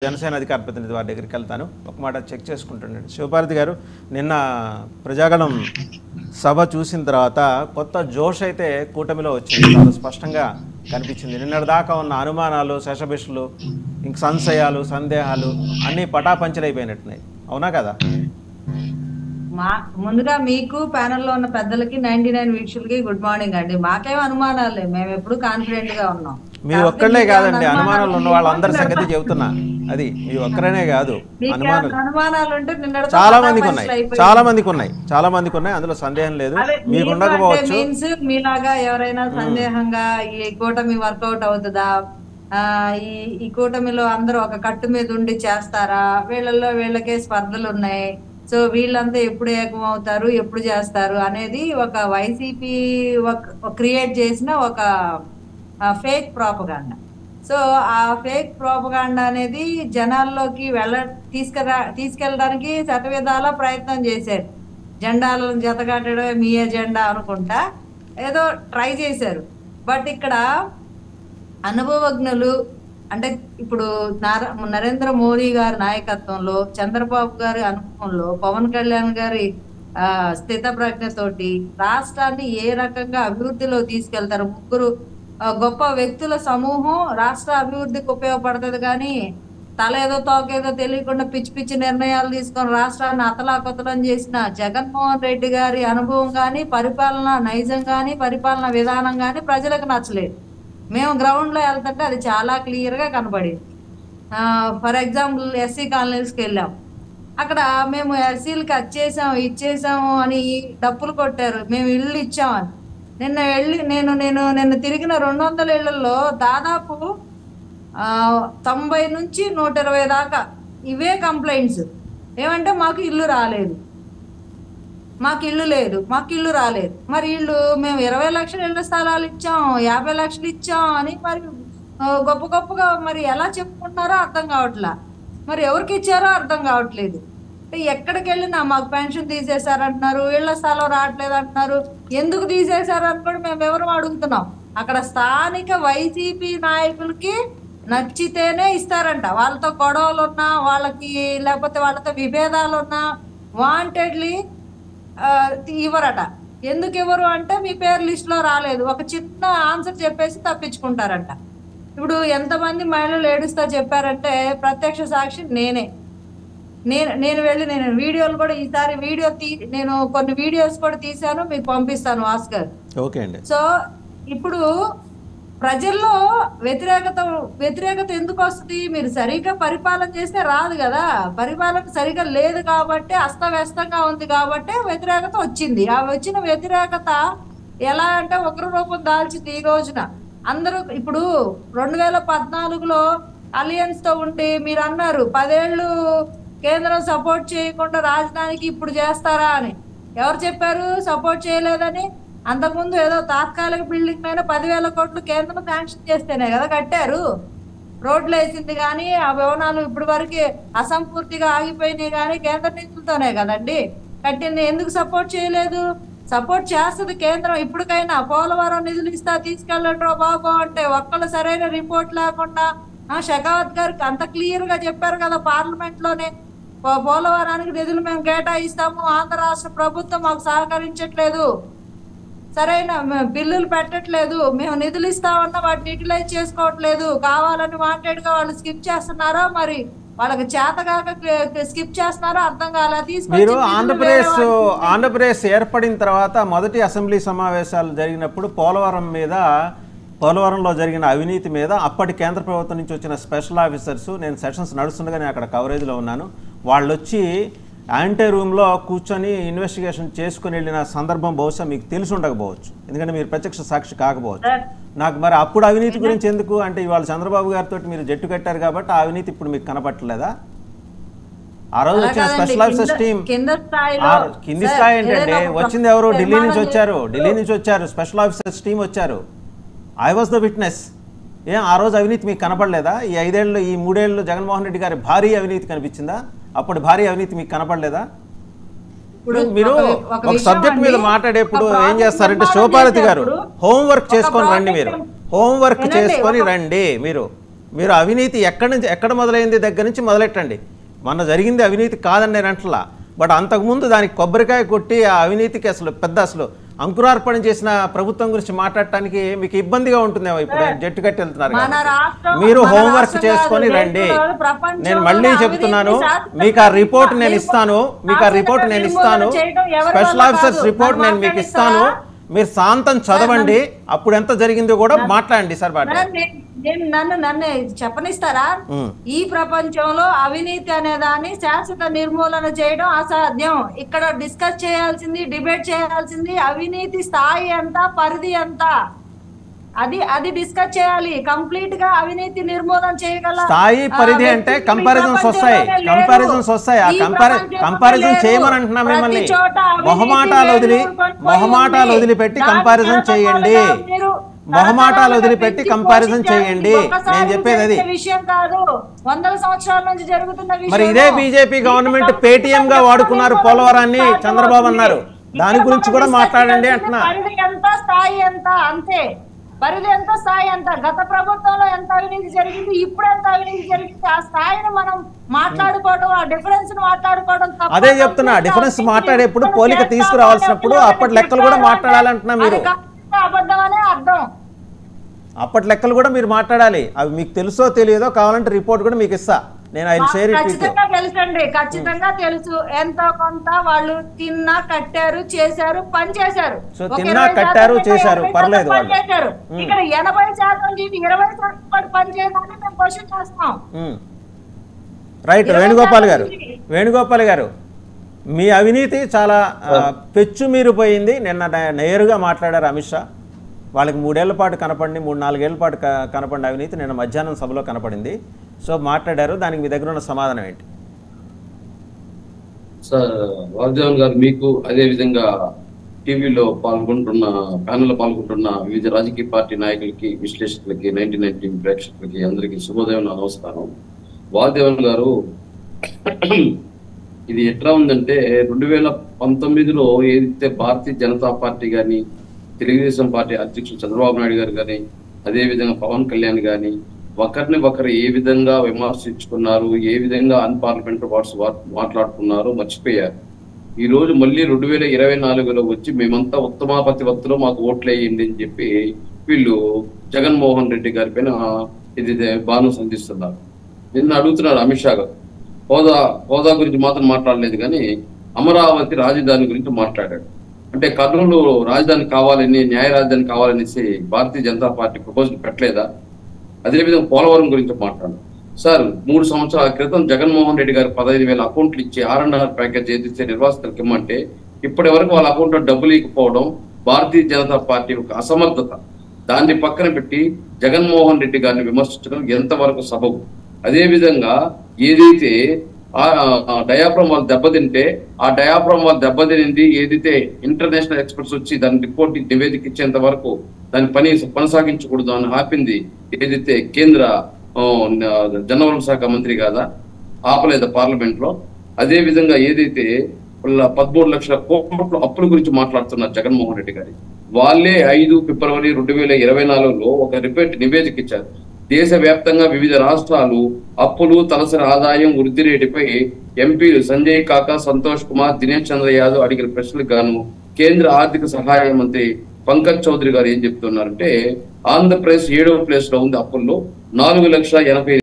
జనసేన అధికార ప్రతినిధి వారి దగ్గరికి వెళ్తాను. ఒక మాట చెక్ చేసుకుంటున్నాను. శివపార్వతి గారు, నిన్న ప్రజాగళం సభ చూసిన తర్వాత కొత్త జోష్ అయితే కూటమిలో వచ్చింది, చాలా స్పష్టంగా కనిపించింది. నిన్నటిదాకా ఉన్న అనుమానాలు, శషభిషలు, ఇంక సంశయాలు, సందేహాలు అన్నీ పటాపంచలైపోయినట్టున్నాయి. అవునా కదా? ముందుగా మీకు ప్యానెల్లో ఉన్న పెద్దలకి 99 వీక్షకులకి గుడ్ మార్నింగ్ అండి. మాకేం అనుమానాలు లేవు, మేము ఎప్పుడు కాన్ఫిడెంట్ గా ఉన్నాం. మీ ఒక్కళ్ళే కాదండి, అనుమానాలు ఉన్న వాళ్ళందరి సంగతి చెబుతున్నా. అది మీ ఒక్కరనే కాదు, అనుమానాలు ఉంటే చాలా మందికి ఉన్నాయి, అందులో సందేహం లేదు. మీకు ఉండకపోవచ్చు. మీన్స్ మీలాగా ఎవరైనా సందేహంగా ఈ కూటమి వర్కౌట్ అవుతుందా, ఈ కూటమిలో అందరూ ఒక కట్టు మీద ఉండి చేస్తారా, వీళ్ళకే స్పర్ధలు ఉన్నాయి, సో వీళ్ళంతా ఎప్పుడు ఏకమవుతారు, ఎప్పుడు చేస్తారు అనేది ఒక వైసీపీ క్రియేట్ చేసిన ఒక ఫేక్ ప్రాపగాండా. సో ఆ ఫేక్ ప్రాపగాండా అనేది జనాల్లోకి తీసుకెళ్ళడానికి శతవిధాల ప్రయత్నం చేశారు. జెండాలను జతకట్టడమే మీ ఎజెండా అనుకుంటా ఏదో ట్రై చేశారు. బట్ ఇక్కడ అనుభవజ్ఞులు అంటే ఇప్పుడు నరేంద్ర మోడీ గారి నాయకత్వంలో, చంద్రబాబు గారి అనుభవంలో, పవన్ కళ్యాణ్ గారి స్థిత ప్రజ్ఞతోటి రాష్ట్రాన్ని ఏ రకంగా అభివృద్ధిలో తీసుకెళ్తారు, ముగ్గురు గొప్ప వ్యక్తుల సమూహం రాష్ట్ర అభివృద్ధికి ఉపయోగపడుతుంది. కానీ తలేదో తోకేదో తెలియకుండా పిచ్చి పిచ్చి నిర్ణయాలు తీసుకొని రాష్ట్రాన్ని అతలాకుతలం చేసిన జగన్మోహన్ రెడ్డి గారి అనుభవం కానీ, పరిపాలన నైజం కానీ, పరిపాలన విధానం కానీ ప్రజలకు నచ్చలేదు. మేము గ్రౌండ్లో వెళ్తుంటే అది చాలా క్లియర్గా కనబడింది. ఫర్ ఎగ్జాంపుల్ ఎస్సీ కాలనీస్కి వెళ్ళాం, అక్కడ మేము ఎస్సీలకి ఇచ్చేసాము అని డప్పులు కొట్టారు, మేము ఇళ్ళు ఇచ్చామని. నిన్న తిరిగిన 200 ఇళ్లలో దాదాపు 90 నుంచి 120 దాకా ఇవే కంప్లైంట్స్. ఏమంటే మాకు ఇల్లు రాలేదు, మాకు ఇల్లు లేదు, మాకు ఇల్లు రాలేదు. మరి ఇల్లు మేము 20 లక్షల ఇళ్ల స్థలాలు ఇచ్చాం, 50 లక్షలు ఇచ్చాం అని మరి గొప్పగా మరి ఎలా చెప్పుకుంటున్నారో అర్థం కావట్లా, మరి ఎవరికి ఇచ్చారో అర్థం కావట్లేదు. ఎక్కడికి వెళ్ళినా మాకు పెన్షన్ తీసేశారంటున్నారు, ఇళ్ల స్థలం రావట్లేదు అంటున్నారు. ఎందుకు తీసేశారని కూడా మేము ఎవరు అడుగుతున్నాం. అక్కడ స్థానిక వైసీపీ నాయకులకి నచ్చితేనే ఇస్తారంట. వాళ్ళతో గొడవలు ఉన్నా, వాళ్ళకి లేకపోతే వాళ్ళతో విభేదాలు ఉన్నా వాంటెడ్లీ ఇవ్వరట. ఎందుకు ఇవ్వరు అంటే మీ పేరు లిస్టులో రాలేదు, ఒక చిన్న ఆన్సర్ చెప్పేసి తప్పించుకుంటారంట. ఇప్పుడు ఎంతమంది మహిళలు ఏడుస్తా చెప్పారంటే ప్రత్యక్ష సాక్షి నేను వెళ్ళి వీడియోలు కూడా ఈసారి నేను కొన్ని వీడియోస్ కూడా తీశాను, మీకు పంపిస్తాను ఆస్కర్. ఓకే అండి. సో ఇప్పుడు ప్రజల్లో వ్యతిరేకత ఎందుకు వస్తుంది? మీరు సరిగ్గా పరిపాలన చేస్తే రాదు కదా. పరిపాలన సరిగ్గా లేదు కాబట్టి, అస్తవ్యస్తంగా ఉంది కాబట్టి వ్యతిరేకత వచ్చింది. ఆ వచ్చిన వ్యతిరేకత ఎలా అంటే ఉగ్ర రూపం దాల్చింది ఈ రోజున. అందరూ ఇప్పుడు 2014లో అలియన్స్ తో ఉండి మీరు అన్నారు 10 ఏళ్ళు కేంద్రం సపోర్ట్ చేయకుండా రాజధానికి ఇప్పుడు చేస్తారా అని. ఎవరు చెప్పారు సపోర్ట్ చేయలేదని? అంతకుముందు ఏదో తాత్కాలిక బిల్డింగ్ పైన 10,000 కోట్లు కేంద్రం శాంక్షన్ చేస్తేనే కదా కట్టారు. రోడ్లు వేసింది కానీ ఆ భవనాలు ఇప్పటి వరకు అసంపూర్తిగా ఆగిపోయినాయి కానీ కేంద్ర నిధులతోనే కదండి కట్టింది. ఎందుకు సపోర్ట్ చేయలేదు? సపోర్ట్ చేస్తుంది కేంద్రం. ఇప్పటికైనా పోలవరం నిధులు తీసుకెళ్ళట్రో బాబు అంటే ఒక్కళ్ళు సరైన రిపోర్ట్ లేకుండా షెకావత్ గారికి అంత క్లియర్ గా చెప్పారు కదా పార్లమెంట్ లోనే, పోలవరానికి నిధులు మేము కేటాయిస్తాము, ఆంధ్ర రాష్ట్ర ప్రభుత్వం మాకు సహకరించట్లేదు, సరైన బిల్లులు పెట్టట్లేదు, మేము నిధులు ఇస్తామన్నా వాటిని యూటిలైజ్ చేసుకోవట్లేదు, కావాలని వాంటెడ్ గా వాళ్ళు స్కిప్ చేస్తున్నారో మరి వాళ్ళకి చేతగాక స్కిప్ చేస్తున్నారో అర్థం కాలేదు. మీరు ఆంధ్రప్రదేశ్ ఏర్పడిన తర్వాత మొదటి అసెంబ్లీ సమావేశాలు జరిగినప్పుడు పోలవరంలో జరిగిన అవినీతి మీద అప్పటి కేంద్ర ప్రభుత్వం నుంచి వచ్చిన స్పెషల్ ఆఫీసర్స్, నేను సెషన్స్ నడుస్తుండగానే అక్కడ కవరేజ్లో ఉన్నాను, వాళ్ళు వచ్చి యాంటీ రూమ్లో కూర్చొని ఇన్వెస్టిగేషన్ చేసుకుని వెళ్ళిన సందర్భం బహుశా మీకు తెలిసి ఉండకపోవచ్చు, ఎందుకంటే మీరు ప్రత్యక్ష సాక్షి కాకపోవచ్చు. నాకు మరి అప్పుడు అవినీతి గురించి ఎందుకు అంటే ఇవాళ చంద్రబాబు గారితో మీరు జట్టు కట్టారు కాబట్టి ఆ అవినీతి ఇప్పుడు మీకు కనపట్టలేదా? ఆ రోజు వచ్చిన స్పెషల్ ఆఫీసర్స్ టీం కింది స్థాయి ఏంటంటే వచ్చింది ఎవరు? ఢిల్లీ నుంచి వచ్చారు స్పెషల్ ఆఫీసర్స్ టీం వచ్చారు. I was the witness. ఆ రోజు అవినీతి మీకు కనపడలేదా? ఈ 5 ఏళ్ళు ఈ 3 ఏళ్ళు జగన్మోహన్ రెడ్డి గారి భారీ అవినీతి కనిపించిందా? అప్పుడు భారీ అవినీతి మీకు కనపడలేదా? మీరు ఒక సబ్జెక్ట్ మీద మాట్లాడేప్పుడు ఏం చేస్తారంటే శివపార్వతి గారు హోంవర్క్ చేసుకొని రండి. మీరు హోంవర్క్ చేసుకొని రండి. మీరు మీరు అవినీతి ఎక్కడి నుంచి ఎక్కడ మొదలైంది దగ్గర నుంచి మొదలెట్టండి. మొన్న జరిగింది అవినీతి కాదని నేను అంటలా, బట్ అంతకుముందు దానికి కొబ్బరికాయ కొట్టి ఆ అవినీతికి అసలు అంకురార్పణ చేసిన ప్రభుత్వం గురించి మాట్లాడటానికి మీకు ఇబ్బందిగా ఉంటుందేమో. ఇప్పుడు జట్టు కట్టి వెళ్తున్నారు, మీరు హోంవర్క్ చేసుకొని రండి. నేను మళ్ళీ చెప్తున్నాను, మీకు ఆ రిపోర్ట్ నేను ఇస్తాను, స్పెషల్ ఆఫీసర్స్ రిపోర్ట్ నేను మీకు ఇస్తాను. మీరు శాంతం చదవండి, అప్పుడు ఎంత జరిగిందో కూడా మాట్లాడండి సార్. నన్ను చెప్పనిస్తారా? ఈ ప్రపంచంలో అవినీతి అనే దాన్ని శాశ్వత నిర్మూలన చేయడం అసాధ్యం. ఇక్కడ డిస్కస్ చేయాల్సింది, డిబేట్ చేయాల్సింది అవినీతి స్థాయి ఎంత, పరిధి ఎంత, అది డిస్కస్ చేయాలి. కంప్లీట్ గా అవినీతి నిర్మూలన చేయగల స్థాయి పరిధి అంటే కంపారిజన్స్ వస్తాయి. ఆ కంపారిజన్ చేయమని అంటున్నా మిమ్మల్ని. మొహమాటాలు వదిలిపెట్టి కంపారిజన్ చేయండి. నేను చెప్పేది అది. విషయం కాదు, వందల సంవత్సరాల నుంచి జరుగుతున్న విషయం. మరి ఇదే బీజేపీ గవర్నమెంట్ పేటీఎం గా వాడుకున్నారు పోలవరాన్ని, చంద్రబాబు అన్నారు. దాని గురించి కూడా మాట్లాడండి అంటున్నా. పరిధి ఎంత, స్థాయి ఎంత, అంతే. పరిధి ఎంత, స్థాయి ఎంత. గత ప్రభుత్వంలో ఎంత అవినీతి జరిగింది, ఇప్పుడు ఎంత అవినీతి జరిగింది, ఆ స్థాయిని మనం మాట్లాడుకోవడం, ఆ డిఫరెన్స్ మాట్లాడుకోవడం. అదే చెప్తున్నా, డిఫరెన్స్ మాట్లాడేప్పుడు పోలిక తీసుకురావాల్సినప్పుడు అప్పటి లెక్కలు కూడా మాట్లాడాలంటున్నా. మీరు అబద్ధం అనే అర్థం. అప్పటి లెక్కలు కూడా మీరు మాట్లాడాలి. అవి మీకు తెలుసో తెలియదో కావాలంటే రిపోర్ట్ కూడా మీకు ఇస్తా నేను. ఖచ్చితంగా తెలుసండి, ఖచ్చితంగా తెలుసు. ఎంతో కొంత వాళ్ళు తిన్నా, కట్టారు, చేశారు, పని చేశారు. సో తిన్నా, కట్టారు, చేశారు, పర్లేదు. ఇక్కడ 80% 20% పని చేయడానికి మేము క్వశ్చన్ చేస్తాం. రైట్. వేణుగోపాల్ గారు, మీ అవినీతి చాలా పెచ్చు మీరిపోయింది. నిన్న నేరుగా మాట్లాడారు అమిత్ షా. వాళ్ళకి 3 ఏళ్ల పాటు కనపడింది, 3-4 ఏళ్ల పాటు కనపడిన అవినీతి నిన్న మధ్యాహ్నం సభలో కనపడింది. సో మాట్లాడారు, దానికి మీ దగ్గర ఉన్న సమాధానం ఏంటి? సార్, వాసుదేవన్ గారు, మీకు అదే విధంగా టీవీలో ప్యానెల్లో పాల్గొంటున్న వివిధ రాజకీయ పార్టీ నాయకులకి, విశ్లేషకులకి, 1919 ప్రేక్షకులకి అందరికీ శుభోదయం, నమస్కారం. వాసుదేవన్ గారు, ఇది ఎట్లా ఉందంటే 2019లో ఏదైతే భారతీయ జనతా పార్టీ కానీ, తెలుగుదేశం పార్టీ అధ్యక్షుడు చంద్రబాబు నాయుడు గారు కానీ, అదేవిధంగా పవన్ కళ్యాణ్ కానీ ఒకరిని ఒకరు ఏ విధంగా విమర్శించుకున్నారు, ఏ విధంగా అన్పార్లమెంటరీ వర్డ్స్ మాట్లాడుకున్నారో మర్చిపోయారు. ఈ రోజు మళ్ళీ 2024లో వచ్చి మేమంతా ఉత్తమాపతివత్తులో మాకు ఓట్లు వేయండి అని చెప్పి వీళ్ళు జగన్మోహన్ రెడ్డి గారి పైన ఇది బాను సంధిస్తున్నారు. నిన్న అడుగుతున్నారు అమిత్ షా గారు, హోదా గురించి మాత్రం మాట్లాడలేదు కానీ అమరావతి రాజధాని గురించి మాట్లాడాడు. అంటే కర్నూలు రాజధాని కావాలని, న్యాయ రాజధాని కావాలనేసి భారతీయ జనతా పార్టీ ప్రపోజల్ పెట్టలేదా? అదేవిధంగా పోలవరం గురించి మాట్లాడారు. సార్, 3 సంవత్సరాల క్రితం జగన్మోహన్ రెడ్డి గారు 15,000 అకౌంట్లు ఇచ్చి 6.5 ప్యాకేజ్ ఏదైతే నిర్వాసితులకు ఇమ్మంటే ఇప్పటి వరకు వాళ్ళ అకౌంట్లో డబ్బులు ఇకపోవడం భారతీయ జనతా పార్టీ ఒక అసమర్థత. దాన్ని పక్కన పెట్టి జగన్మోహన్ రెడ్డి గారిని విమర్శించడం ఎంతవరకు సబబు? అదేవిధంగా ఏదైతే డయాఫ్రమ్ వాళ్ళు దెబ్బతింటే ఆ డయాఫ్రమ్ వాళ్ళు దెబ్బతినింది ఏదైతే ఇంటర్నేషనల్ ఎక్స్పర్ట్స్ వచ్చి దాని రిపోర్ట్ నివేదిక ఇచ్చేంత వరకు దాని పని కొనసాగించకూడదు అని ఆపింది ఏదైతే కేంద్ర జనవరుల శాఖ మంత్రి కాదా, ఆపలేదా పార్లమెంట్ లో? అదే విధంగా ఏదైతే 13 లక్షల కోట్ల అప్పుల గురించి మాట్లాడుతున్నారు జగన్మోహన్ రెడ్డి గారి, వాళ్ళే 5 ఫిబ్రవరి 2024లో ఒక రిపోర్ట్ నివేదిక ఇచ్చారు. దేశవ్యాప్తంగా వివిధ రాష్ట్రాలు అప్పులు, తలసరి ఆదాయం వృద్ధి రేటుపై ఎంపీలు సంజయ్ కాకా, సంతోష్ కుమార్, దినేష్ చంద్ర యాదవ్ అడిగిన ప్రశ్నలకు గాను కేంద్ర ఆర్థిక సహాయ మంత్రి పంకజ్ చౌదరి గారు ఏం చెప్తున్నారంటే ఆంధ్రప్రదేశ్ 7వ ప్లేస్ లో ఉంది అప్పుల్లో, 4,80,000